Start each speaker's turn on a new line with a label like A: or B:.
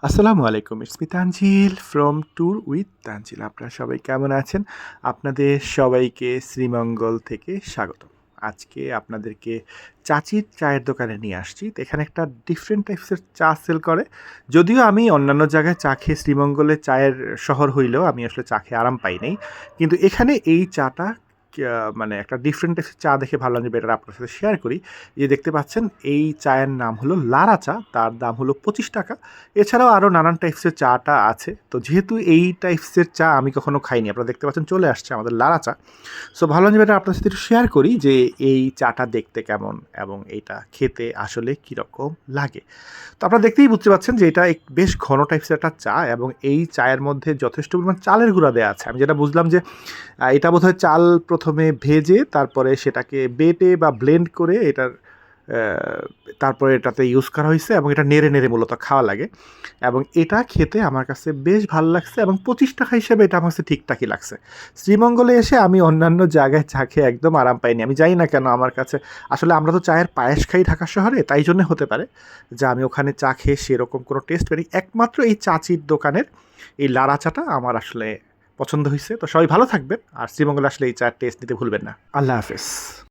A: আসসালামু আলাইকুম। It's me Tanzil from tour with Tanzil. আপনারা সবাই কেমন আছেন? আপনাদের সবাইকে শ্রীমঙ্গল থেকে স্বাগতম। আজকে আপনাদেরকে চাচির চায়ের দোকানে নিয়ে আসছি। তো এখানে একটা ডিফারেন্ট টাইপসের চা সেল করে। যদিও আমি অন্যান্য জায়গায় চা খেয়ে শ্রীমঙ্গলে চায়ের শহর হইলেও আমি আসলে চা খেয়ে আরাম পাই নাই। কিন্তু এখানে এই চাটা মানে একটা ডিফারেন্ট টাইপসের চা দেখে ভাবলাম যে বেটার আপনার সাথে শেয়ার করি। এই যে দেখতে পাচ্ছেন এই চায়ের নাম হলো লারা চা। তার দাম হলো ৳25। এছাড়াও আরও নানান টাইপসের চাটা আছে। তো যেহেতু এই টাইপসের চা আমি কখনো খাইনি, আপনারা দেখতে পাচ্ছেন চলে আসছে আমাদের লারা চা। সো ভাবলাম যে এটা আপনার সাথে একটু শেয়ার করি যে এই চাটা দেখতে কেমন এবং এইটা খেতে আসলে কীরকম লাগে। তো আপনারা দেখতেই বুঝতে পারছেন যে এটা বেশ ঘন টাইপসের একটা চা এবং এই চায়ের মধ্যে যথেষ্ট পরিমাণ চালের গুঁড়া দেওয়া আছে। আমি যেটা বুঝলাম যে এটা বোধহয় চাল প্রথমে ভেজে তারপরে সেটাকে বেটে বা ব্লেন্ড করে এটার তারপরে এটাতে ইউজ করা হয়েছে এবং এটা নেড়ে নেড়ে মূলত খাওয়া লাগে এবং এটা খেতে আমার কাছে বেশ ভালো লাগছে এবং ৳25 হিসেবে এটা আমার কাছে ঠিকঠাকই লাগছে। শ্রীমঙ্গলে এসে আমি অন্যান্য জায়গায় চা খেয়ে একদম আরাম পাইনি। আমি জানি না কেন আমার কাছে আসলে আমরা তো চায়ের পায়েস খাই ঢাকা শহরে, তাই জন্যে হতে পারে যে আমি ওখানে চা খেয়ে সেরকম কোনো টেস্ট পাইনি। একমাত্র এই চাচির দোকানের এই লারা চাটা আমার আসলে পছন্দ হইছে। তো সবাই ভালো থাকবেন আর শ্রীমঙ্গলে আসলে এই চায়ের টেস্ট নিতে ভুলবেন না। আল্লাহ হাফেজ।